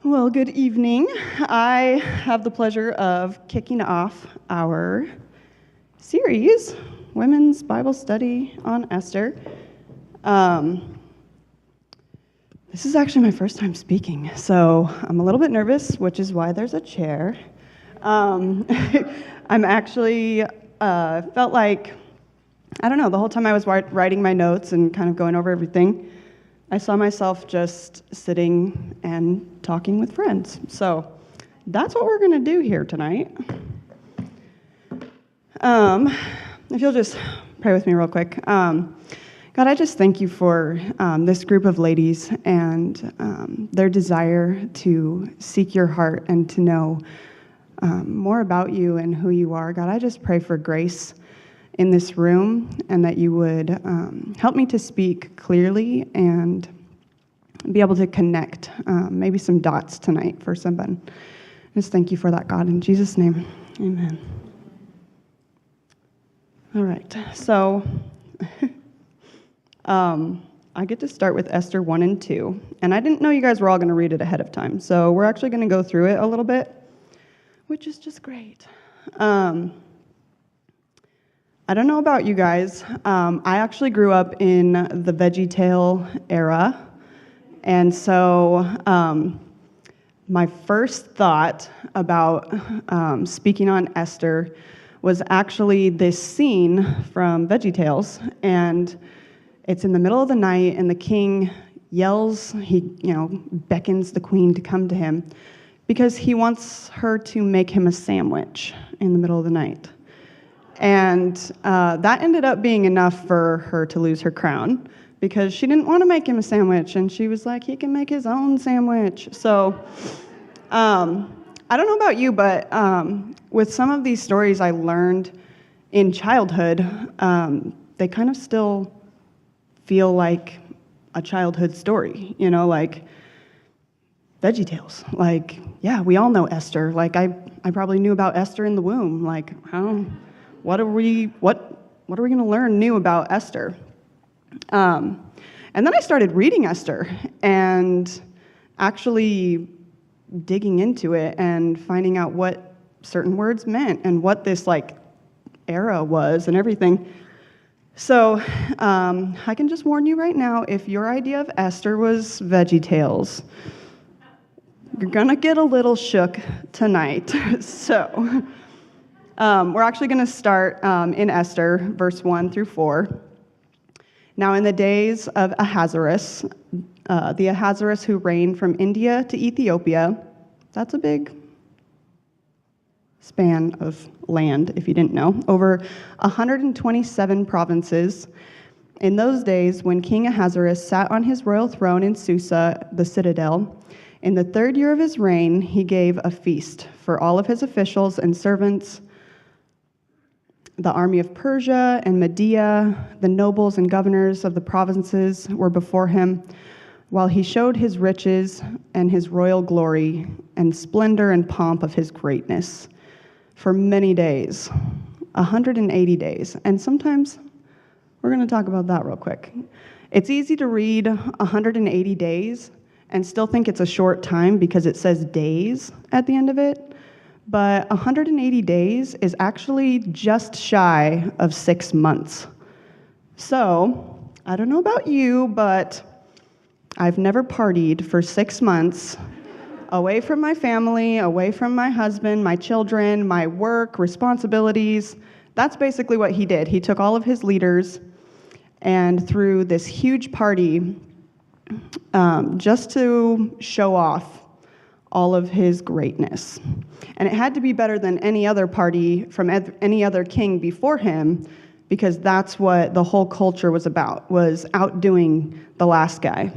Well, good evening. I have the pleasure of kicking off our series, Women's Bible Study on Esther. This is actually my first time speaking, so I'm a little bit nervous, which is why there's a chair. I'm actually felt like, I don't know, the whole time I was writing my notes and kind of going over everything, I saw myself just sitting and talking with friends. So that's what we're going to do here tonight. If you'll just pray with me real quick. God, I just thank you for this group of ladies and their desire to seek your heart and to know more about you and who you are. God, I just pray for grace in this room, and that you would help me to speak clearly and be able to connect maybe some dots tonight for someone. Just thank you for that, God. In Jesus' name, amen. All right, so I get to start with Esther 1 and 2, and I didn't know you guys were all going to read it ahead of time, so we're actually going to go through it a little bit, which is just great. I don't know about you guys. I actually grew up in the VeggieTale era, and so my first thought about speaking on Esther was actually this scene from VeggieTales, and it's in the middle of the night, and the king yells, he beckons the queen to come to him because he wants her to make him a sandwich in the middle of the night. And that ended up being enough for her to lose her crown because she didn't want to make him a sandwich, and she was like, he can make his own sandwich. So I don't know about you, but with some of these stories I learned in childhood, they kind of still feel like a childhood story, like VeggieTales. Like, yeah, we all know Esther. Like, I probably knew about Esther in the womb. Like, what are we going to learn new about Esther? And then I started reading Esther and actually digging into it and finding out what certain words meant and what this era was and everything. So I can just warn you right now, if your idea of Esther was VeggieTales, you're gonna get a little shook tonight. So we're actually going to start in Esther, verse 1 through 4. Now, in the days of Ahasuerus, the Ahasuerus who reigned from India to Ethiopia, that's a big span of land, if you didn't know, over 127 provinces. In those days, when King Ahasuerus sat on his royal throne in Susa, the citadel, in the 3rd year of his reign, he gave a feast for all of his officials and servants. The army of Persia and Media, the nobles and governors of the provinces were before him, while he showed his riches and his royal glory and splendor and pomp of his greatness for many days, 180 days. And sometimes we're going to talk about that real quick. It's easy to read 180 days and still think it's a short time because it says days at the end of it. But 180 days is actually just shy of 6 months. So, I don't know about you, but I've never partied for 6 months away from my family, away from my husband, my children, my work, responsibilities. That's basically what he did. He took all of his leaders and threw this huge party just to show off all of his greatness. And it had to be better than any other party from any other king before him, because that's what the whole culture was about, was outdoing the last guy.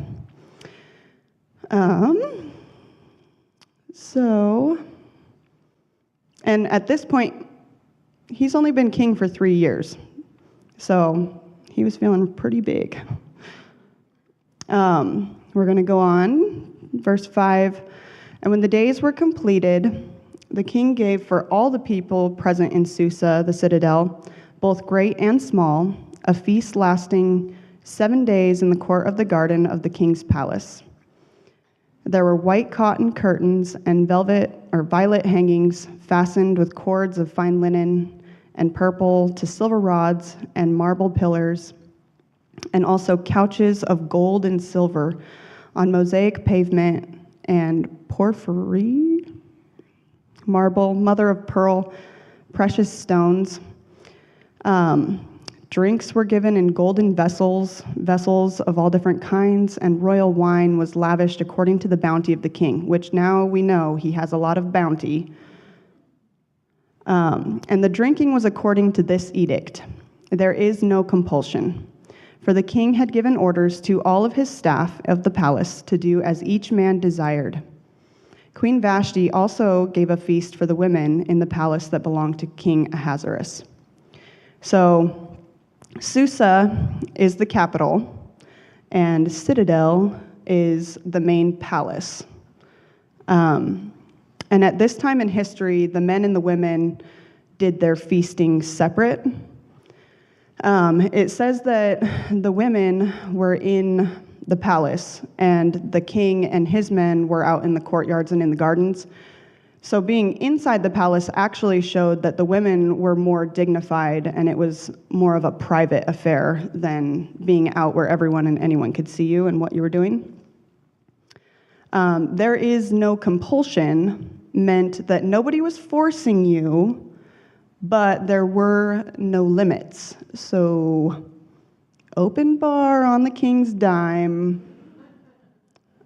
And at this point, he's only been king for 3 years. So he was feeling pretty big. We're going to go on, verse 5. And when the days were completed, the king gave for all the people present in Susa, the citadel, both great and small, a feast lasting 7 days in the court of the garden of the king's palace. There were white cotton curtains and velvet or violet hangings fastened with cords of fine linen and purple to silver rods and marble pillars, and also couches of gold and silver on mosaic pavement and porphyry, marble, mother of pearl, precious stones. Drinks were given in golden vessels of all different kinds, and royal wine was lavished according to the bounty of the king, which now we know he has a lot of bounty. And the drinking was according to this edict. There is no compulsion. For the king had given orders to all of his staff of the palace to do as each man desired. Queen Vashti also gave a feast for the women in the palace that belonged to King Ahasuerus. So Susa is the capital, and Citadel is the main palace. And at this time in history, the men and the women did their feasting separate. It says that the women were in the palace, and the king and his men were out in the courtyards and in the gardens. So being inside the palace actually showed that the women were more dignified, and it was more of a private affair than being out where everyone and anyone could see you and what you were doing. There is no compulsion meant that nobody was forcing you, but there were no limits. So open bar on the king's dime.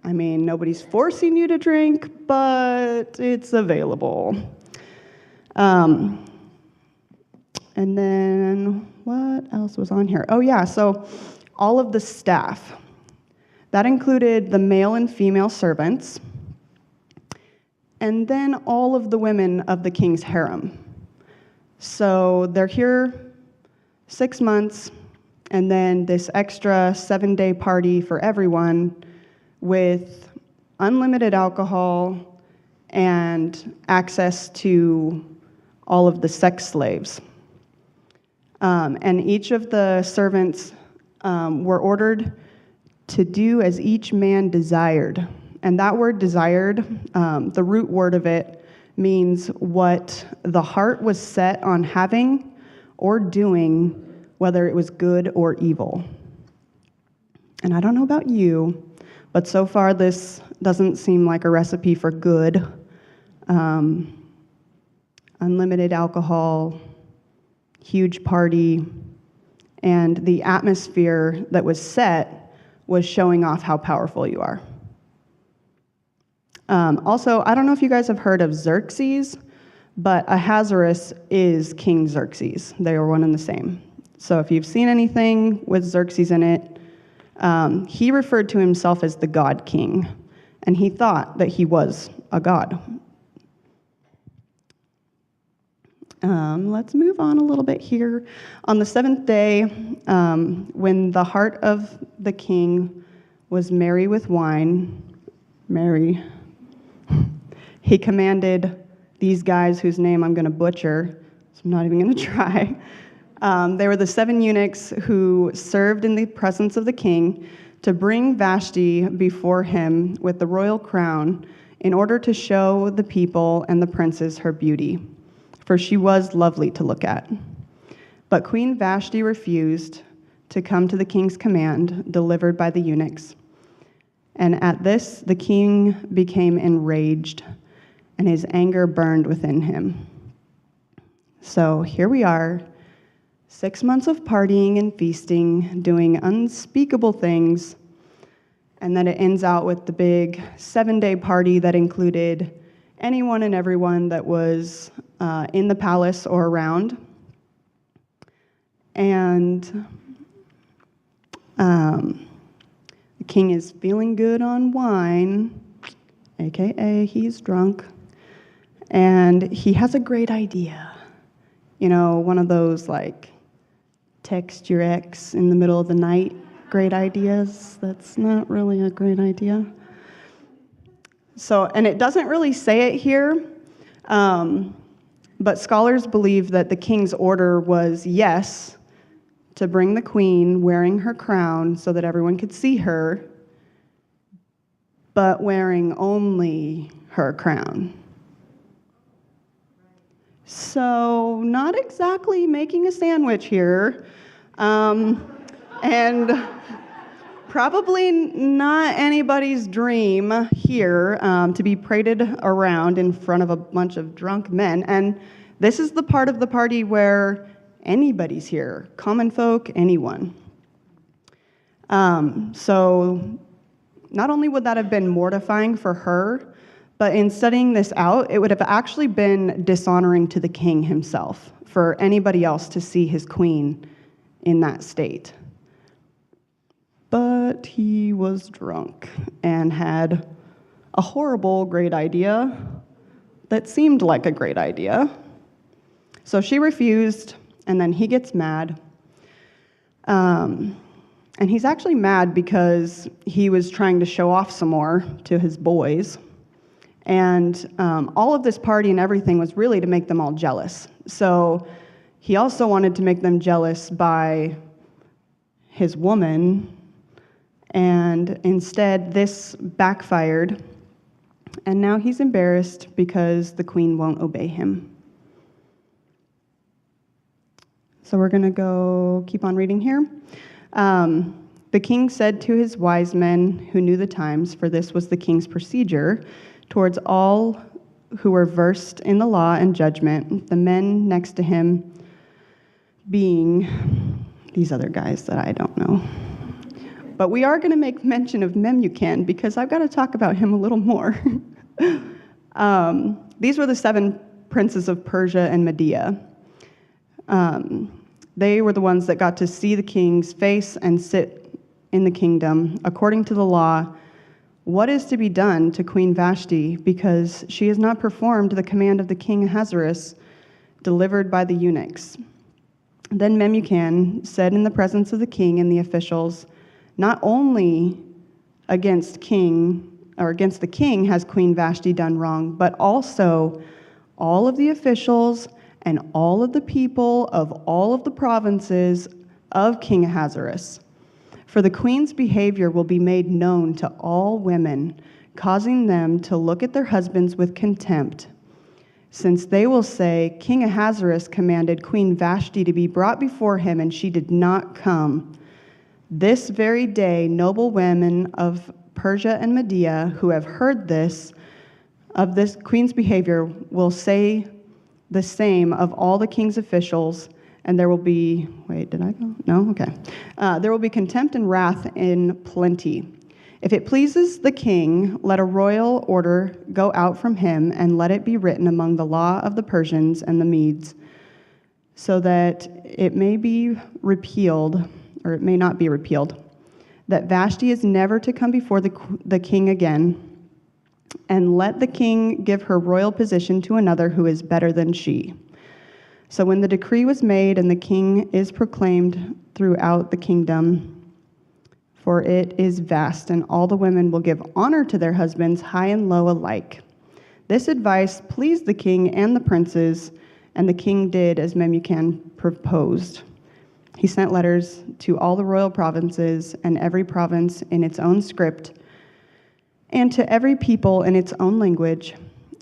I mean, nobody's forcing you to drink, but it's available. And then what else was on here? Oh yeah, so all of the staff. That included the male and female servants, and then all of the women of the king's harem. So they're here 6 months, and then this extra 7-day party for everyone with unlimited alcohol and access to all of the sex slaves. And each of the servants were ordered to do as each man desired. And that word desired, the root word of it, means what the heart was set on having or doing, whether it was good or evil. And I don't know about you, but so far this doesn't seem like a recipe for good. Unlimited alcohol, huge party, and the atmosphere that was set was showing off how powerful you are. Also, I don't know if you guys have heard of Xerxes, but Ahasuerus is King Xerxes. They are one and the same. So if you've seen anything with Xerxes in it, he referred to himself as the God King, and he thought that he was a god. Let's move on a little bit here. On the 7th day, when the heart of the king was merry with wine, he commanded these guys whose name I'm going to butcher, so I'm not even going to try. They were the 7 eunuchs who served in the presence of the king to bring Vashti before him with the royal crown in order to show the people and the princes her beauty, for she was lovely to look at. But Queen Vashti refused to come to the king's command delivered by the eunuchs. And at this, the king became enraged, and his anger burned within him. So here we are, 6 months of partying and feasting, doing unspeakable things, and then it ends out with the big 7-day party that included anyone and everyone that was in the palace or around. And the king is feeling good on wine, aka he's drunk, and he has a great idea. You know, one of those like text your ex in the middle of the night great ideas. That's not really a great idea. So, and it doesn't really say it here, but scholars believe that the king's order was, yes, to bring the queen wearing her crown so that everyone could see her, but wearing only her crown. So, not exactly making a sandwich here, and probably not anybody's dream here to be paraded around in front of a bunch of drunk men. And this is the part of the party where anybody's here, common folk, anyone. So, not only would that have been mortifying for her, but in studying this out, it would have actually been dishonoring to the king himself for anybody else to see his queen in that state. But he was drunk and had a horrible, great idea that seemed like a great idea. So she refused, and then he gets mad. And he's actually mad because he was trying to show off some more to his boys. And all of this party and everything was really to make them all jealous. So he also wanted to make them jealous by his woman, and instead this backfired, and now he's embarrassed because the queen won't obey him. So we're going to keep on reading here. The king said to his wise men who knew the times, for this was the king's procedure, towards all who were versed in the law and judgment, the men next to him being these other guys that I don't know. But we are going to make mention of Memucan because I've got to talk about him a little more. These were the 7 princes of Persia and Media. They were the ones that got to see the king's face and sit in the kingdom according to the law. What is to be done to Queen Vashti because she has not performed the command of the king Ahasuerus delivered by the eunuchs? Then Memucan said in the presence of the king and the officials, not only against the king has Queen Vashti done wrong, but also all of the officials and all of the people of all of the provinces of King Ahasuerus. For the queen's behavior will be made known to all women, causing them to look at their husbands with contempt, since they will say, King Ahasuerus commanded Queen Vashti to be brought before him, and she did not come. This very day, noble women of Persia and Media who have heard of this queen's behavior will say the same of all the king's officials, and there will be, did I go? No? Okay. There will be contempt and wrath in plenty. If it pleases the king, let a royal order go out from him, and let it be written among the law of the Persians and the Medes, so that it may be repealed, or it may not be repealed, that Vashti is never to come before the king again, and let the king give her royal position to another who is better than she. So when the decree was made, and the king is proclaimed throughout the kingdom, for it is vast, and all the women will give honor to their husbands, high and low alike. This advice pleased the king and the princes, and the king did as Memucan proposed. He sent letters to all the royal provinces, and every province in its own script, and to every people in its own language,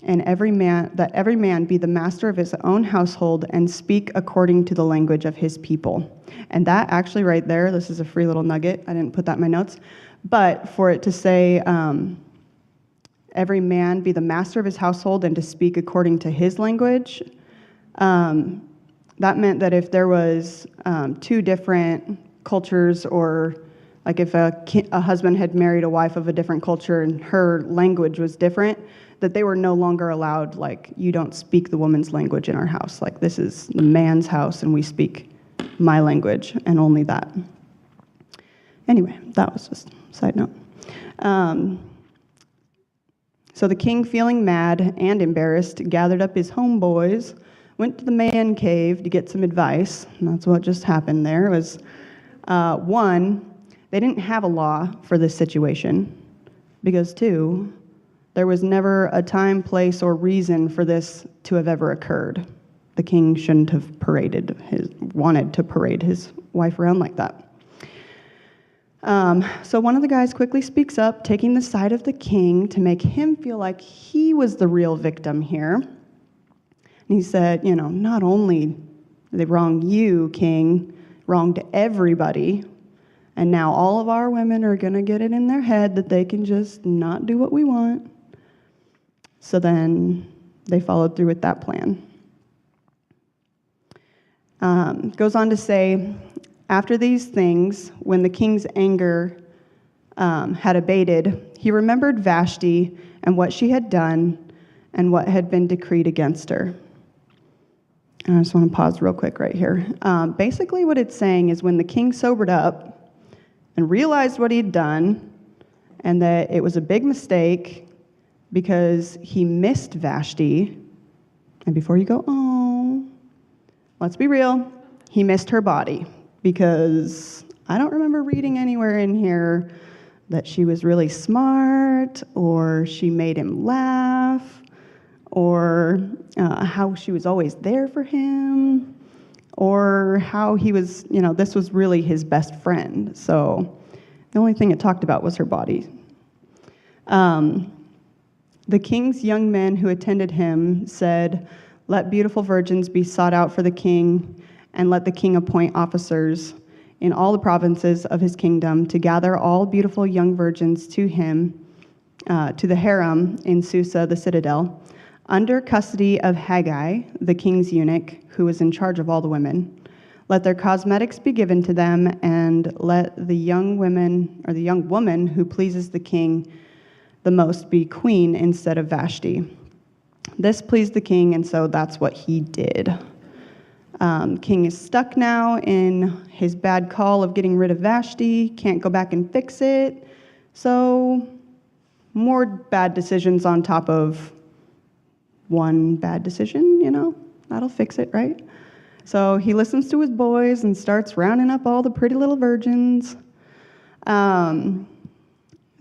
and every man be the master of his own household and speak according to the language of his people. And that actually right there, this is a free little nugget. I didn't put that in my notes. But for it to say, every man be the master of his household and to speak according to his language, that meant that if there was 2 different cultures, or like if a husband had married a wife of a different culture and her language was different, that they were no longer allowed, like, you don't speak the woman's language in our house. Like, this is the man's house, and we speak my language, and only that. Anyway, that was just a side note. So the king, feeling mad and embarrassed, gathered up his homeboys, went to the man cave to get some advice, and that's what just happened there. It was, one, they didn't have a law for this situation, because 2, there was never a time, place, or reason for this to have ever occurred. The king shouldn't have wanted to parade his wife around like that. So one of the guys quickly speaks up, taking the side of the king to make him feel like he was the real victim here. And he said, not only did they wrong you, king, wronged everybody, and now all of our women are going to get it in their head that they can just not do what we want. So then they followed through with that plan. Goes on to say, after these things, when the king's anger had abated, he remembered Vashti and what she had done and what had been decreed against her. And I just want to pause real quick right here. Basically what it's saying is when the king sobered up and realized what he'd done and that it was a big mistake because he missed Vashti, and before you go, oh, let's be real, he missed her body, because I don't remember reading anywhere in here that she was really smart, or she made him laugh, or how she was always there for him, or how he was, this was really his best friend. So the only thing it talked about was her body. The king's young men who attended him said, "Let beautiful virgins be sought out for the king, and let the king appoint officers in all the provinces of his kingdom to gather all beautiful young virgins to him, to the harem in Susa, the citadel, under custody of Haggai, the king's eunuch, who was in charge of all the women. Let their cosmetics be given to them, and let the young woman who pleases the king the most be queen instead of Vashti." This pleased the king, and so that's what he did. King is stuck now in his bad call of getting rid of Vashti, can't go back and fix it. So more bad decisions on top of one bad decision, that'll fix it, right? So he listens to his boys and starts rounding up all the pretty little virgins.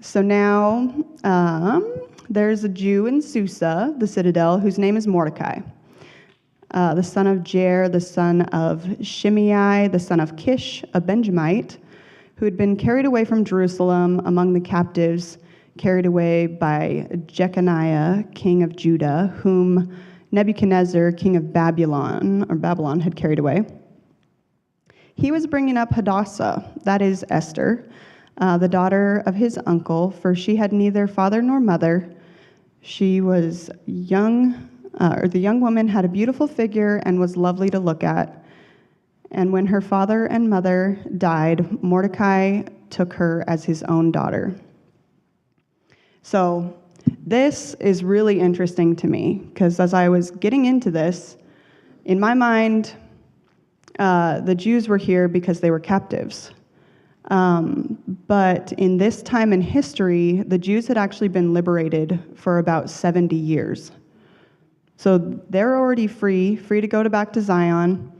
So now there's a Jew in Susa, the citadel, whose name is Mordecai, the son of Jair, the son of Shimei, the son of Kish, a Benjamite, who had been carried away from Jerusalem among the captives, carried away by Jeconiah, king of Judah, whom Nebuchadnezzar, king of Babylon, had carried away. He was bringing up Hadassah, that is Esther, the daughter of his uncle, for she had neither father nor mother. She was young, the young woman had a beautiful figure and was lovely to look at. And when her father and mother died, Mordecai took her as his own daughter. So this is really interesting to me, because as I was getting into this, in my mind, the Jews were here because they were captives. But in this time in history, the Jews had actually been liberated for about 70 years. So they're already free to go back to Zion.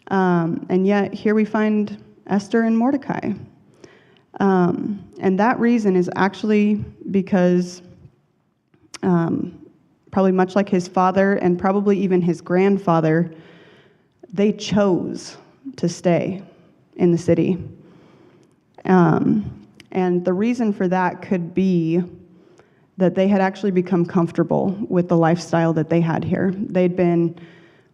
And yet here we find Esther and Mordecai. And that reason is actually because probably much like his father and probably even his grandfather, they chose to stay in the city. And the reason for that could be that they had actually become comfortable with the lifestyle that they had here. They'd been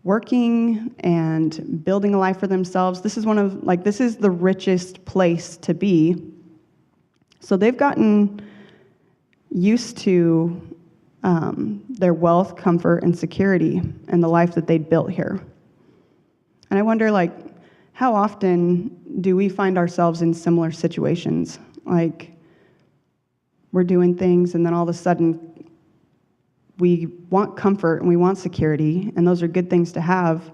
working and building a life for themselves. This is this is the richest place to be. So they've gotten used to their wealth, comfort, and security and the life that they'd built here. And I wonder, how often do we find ourselves in similar situations? We're doing things, and then all of a sudden, we want comfort and we want security, and those are good things to have.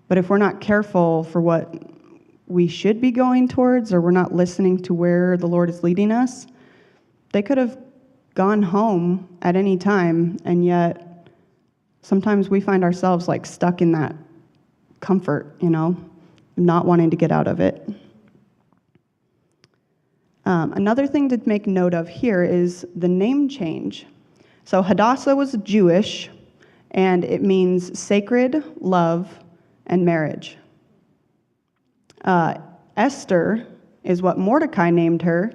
But if we're not careful for what we should be going towards, or we're not listening to where the Lord is leading us, they could have gone home at any time, and yet sometimes we find ourselves stuck in that comfort, not wanting to get out of it. Another thing to make note of here is the name change. So Hadassah was Jewish, and it means sacred, love, and marriage. Esther is what Mordecai named her,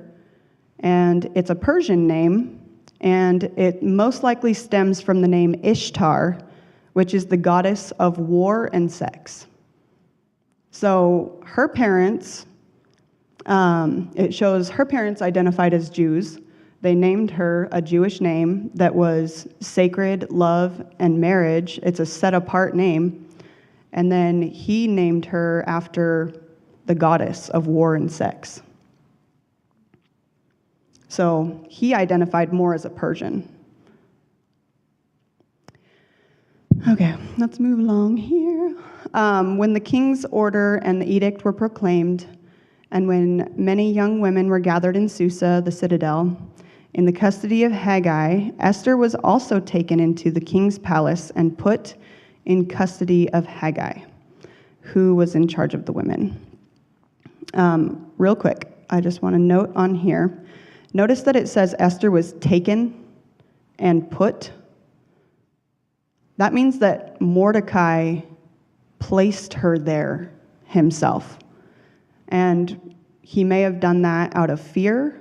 and it's a Persian name, and it most likely stems from the name Ishtar, which is the goddess of war and sex. So her parents, it shows her parents identified as Jews. They named her a Jewish name that was sacred, love, and marriage. It's a set-apart name. And then he named her after the goddess of war and sex. So he identified more as a Persian. Okay, let's move along here. When the king's order and the edict were proclaimed, and when many young women were gathered in Susa, the citadel, in the custody of Haggai, Esther was also taken into the king's palace and put in custody of Haggai, who was in charge of the women. Real quick, I just want to note on here, notice that it says Esther was taken and put. That means that Mordecai placed her there himself. And he may have done that out of fear,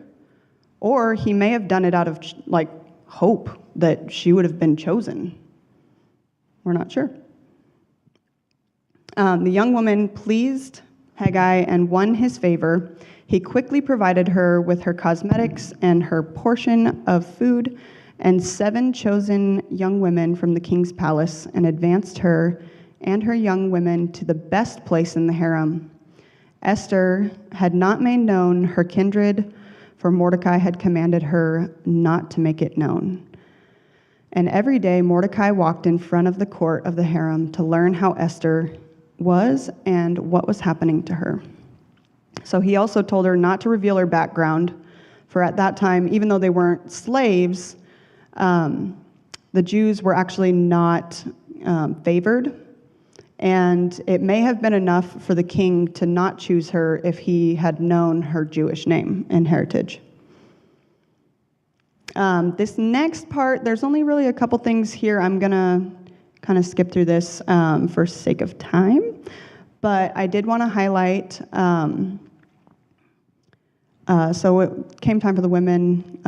or he may have done it out of hope that she would have been chosen. We're not sure. The young woman pleased Haggai and won his favor. He quickly provided her with her cosmetics and her portion of food, and 7 chosen young women from the king's palace, and advanced her and her young women to the best place in the harem. Esther had not made known her kindred, for Mordecai had commanded her not to make it known. And every day Mordecai walked in front of the court of the harem to learn how Esther was and what was happening to her. So he also told her not to reveal her background, for at that time, even though they weren't slaves, the Jews were actually not favored. And it may have been enough for the king to not choose her if he had known her Jewish name and heritage. This next part, there's only really a couple things here. I'm going to kind of skip through this for sake of time. But I did want to highlight, so it came time for the women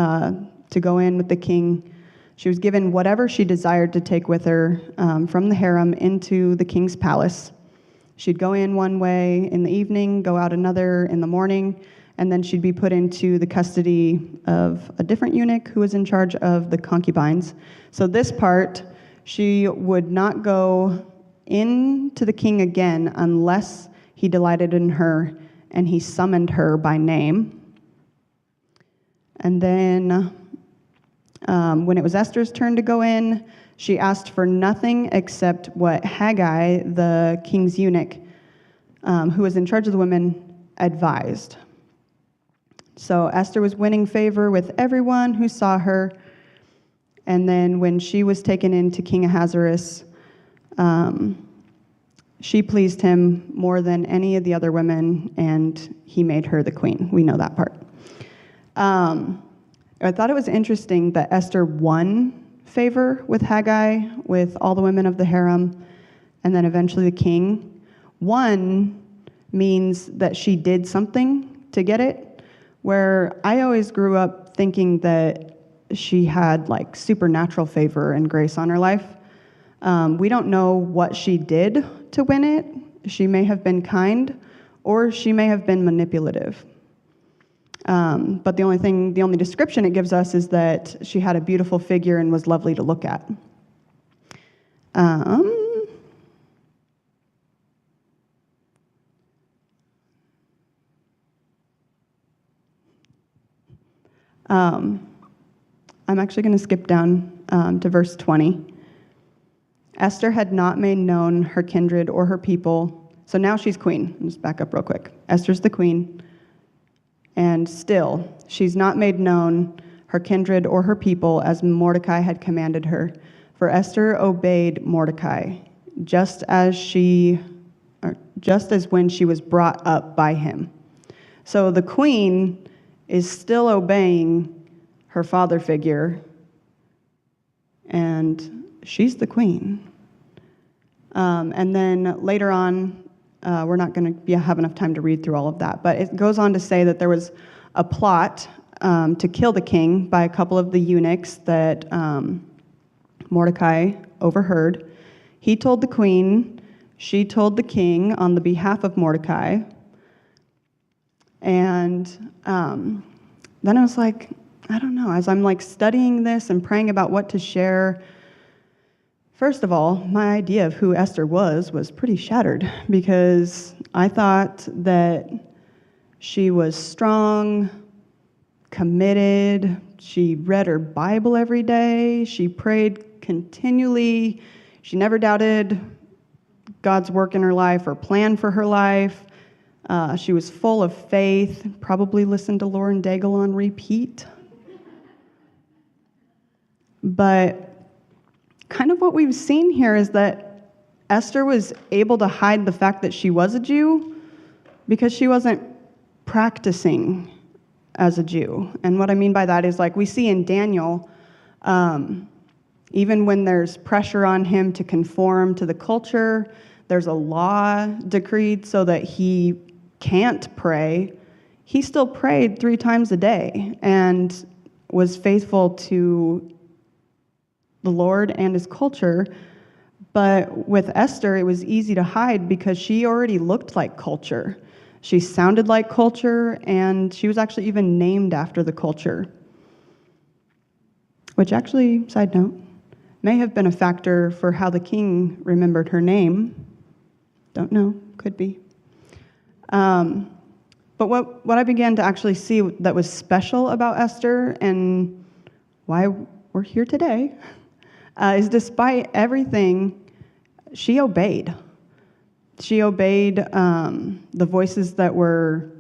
to go in with the king. She was given whatever she desired to take with her from the harem into the king's palace. She'd go in one way in the evening, go out another in the morning, and then she'd be put into the custody of a different eunuch who was in charge of the concubines. So this part, she would not go into the king again unless he delighted in her and he summoned her by name. And then when it was Esther's turn to go in, she asked for nothing except what Haggai, the king's eunuch, who was in charge of the women, advised. So Esther was winning favor with everyone who saw her. And then when she was taken into King Ahasuerus, she pleased him more than any of the other women, and he made her the queen. We know that part. I thought it was interesting that Esther won favor with Haggai, with all the women of the harem, and then eventually the king. Won means that she did something to get it, where I always grew up thinking that she had supernatural favor and grace on her life. We don't know what she did to win it. She may have been kind, or she may have been manipulative. But the only description it gives us is that she had a beautiful figure and was lovely to look at. I'm actually going to skip down to verse 20. Esther had not made known her kindred or her people. So now she's queen. I'll just back up real quick. Esther's the queen. And still, she's not made known her kindred or her people as Mordecai had commanded her. For Esther obeyed Mordecai, just as when she was brought up by him. So the queen is still obeying her father figure, and she's the queen. And then later on, We're not going to have enough time to read through all of that. But it goes on to say that there was a plot to kill the king by a couple of the eunuchs that Mordecai overheard. He told the queen, she told the king on the behalf of Mordecai. And then I was like, I don't know, as I'm like studying this and praying about what to share, first of all, my idea of who Esther was pretty shattered, because I thought that she was strong, committed, she read her Bible every day, she prayed continually, she never doubted God's work in her life or plan for her life. She was full of faith, probably listened to Lauren Daigle on repeat. But kind of what we've seen here is that Esther was able to hide the fact that she was a Jew because she wasn't practicing as a Jew. And what I mean by that is, like we see in Daniel, even when there's pressure on him to conform to the culture, there's a law decreed so that he can't pray. He still prayed 3 times a day and was faithful to the Lord and his culture. But with Esther, it was easy to hide because she already looked like culture. She sounded like culture, and she was actually even named after the culture. Which actually, side note, may have been a factor for how the king remembered her name. Don't know, could be. But what I began to actually see that was special about Esther and why we're here today is despite everything, she obeyed. She obeyed the voices that were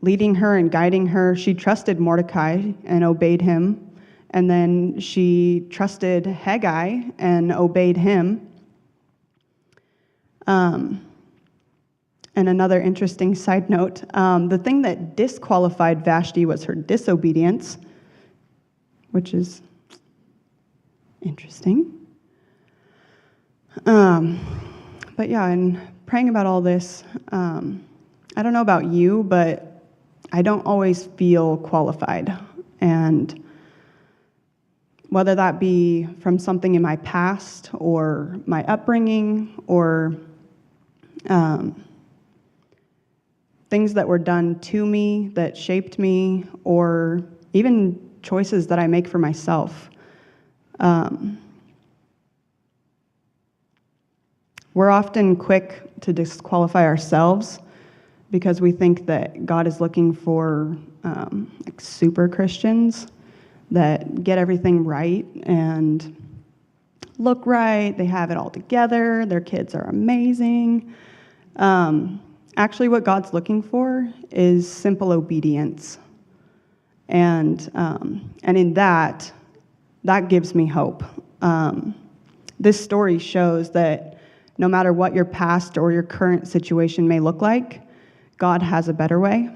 leading her and guiding her. She trusted Mordecai and obeyed him. And then she trusted Haggai and obeyed him. And another interesting side note, the thing that disqualified Vashti was her disobedience, which is interesting. But yeah, in praying about all this, I don't know about you, but I don't always feel qualified. And whether that be from something in my past or my upbringing or things that were done to me that shaped me, or even choices that I make for myself. We're often quick to disqualify ourselves because we think that God is looking for like super Christians that get everything right and look right, they have it all together, their kids are amazing. Actually, what God's looking for is simple obedience. And in that gives me hope. This story shows that no matter what your past or your current situation may look like, God has a better way.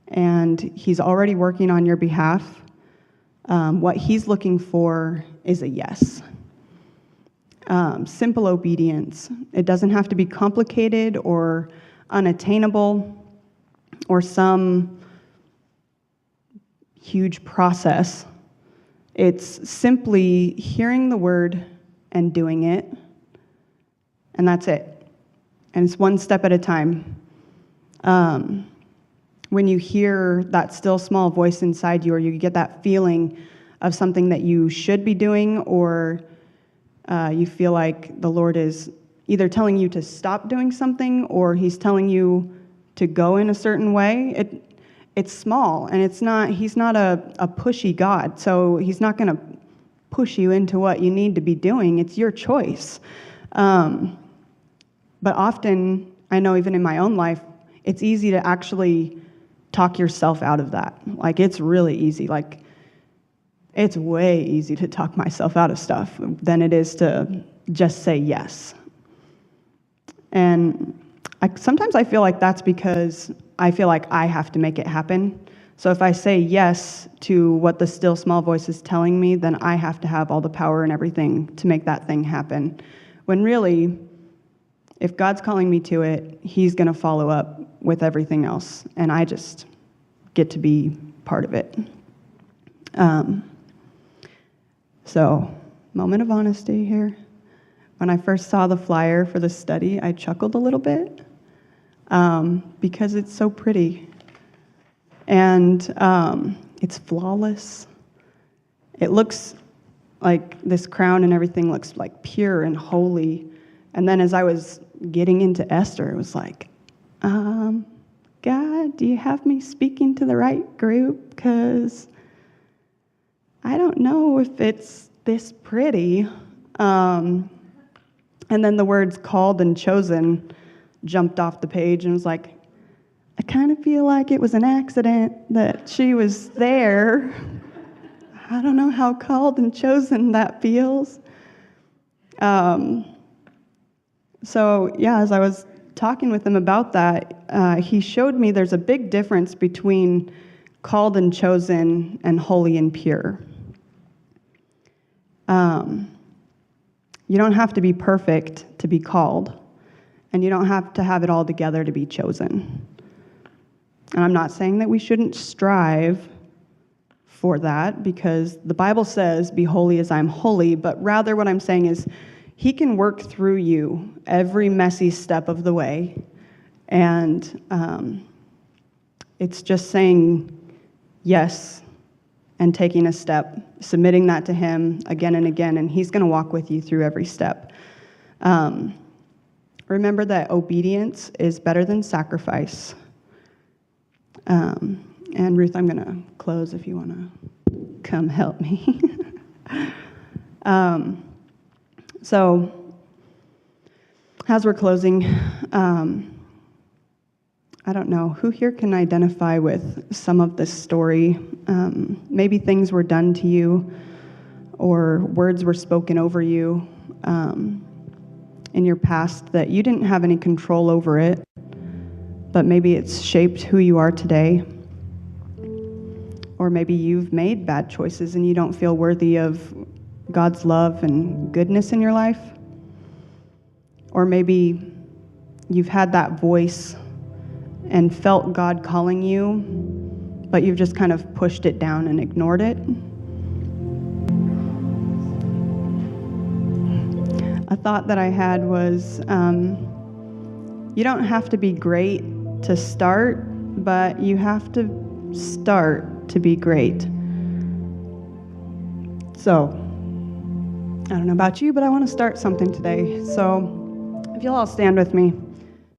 And he's already working on your behalf. What he's looking for is a yes. Simple obedience. It doesn't have to be complicated or unattainable or some huge process. It's simply hearing the word and doing it, and that's it. And it's one step at a time. When you hear that still small voice inside you, or you get that feeling of something that you should be doing, or you feel like the Lord is either telling you to stop doing something or he's telling you to go in a certain way, it's small, and he's not a pushy God, so he's not going to push you into what you need to be doing. It's your choice. But often, I know even in my own life, it's easy to actually talk yourself out of that. Like, it's really easy. Like, it's way easy to talk myself out of stuff than it is to just say yes. And sometimes I feel like that's because I feel like I have to make it happen. So if I say yes to what the still small voice is telling me, then I have to have all the power and everything to make that thing happen. When really, if God's calling me to it, he's going to follow up with everything else, and I just get to be part of it. So, moment of honesty here. When I first saw the flyer for the study, I chuckled a little bit because it's so pretty. And it's flawless. It looks like this crown and everything looks like pure and holy. And then as I was getting into Esther, it was like, God, do you have me speaking to the right group? Because I don't know if it's this pretty. And then the words called and chosen jumped off the page and was like, I kind of feel like it was an accident that she was there. I don't know how called and chosen that feels. So yeah, as I was talking with him about that, he showed me there's a big difference between called and chosen and holy and pure. You don't have to be perfect to be called, and you don't have to have it all together to be chosen. And I'm not saying that we shouldn't strive for that, because the Bible says, be holy as I'm holy, but rather what I'm saying is he can work through you every messy step of the way, and it's just saying yes and taking a step, submitting that to him again and again, and he's going to walk with you through every step. Remember that obedience is better than sacrifice. And Ruth, I'm going to close if you want to come help me. So as we're closing, I don't know, who here can identify with some of this story? Maybe things were done to you, or words were spoken over you in your past that you didn't have any control over it, but maybe it's shaped who you are today. Or maybe you've made bad choices and you don't feel worthy of God's love and goodness in your life. Or maybe you've had that voice and felt God calling you, but you've just kind of pushed it down and ignored it. A thought that I had was, you don't have to be great to start, but you have to start to be great. So, I don't know about you, but I want to start something today. So, if you'll all stand with me.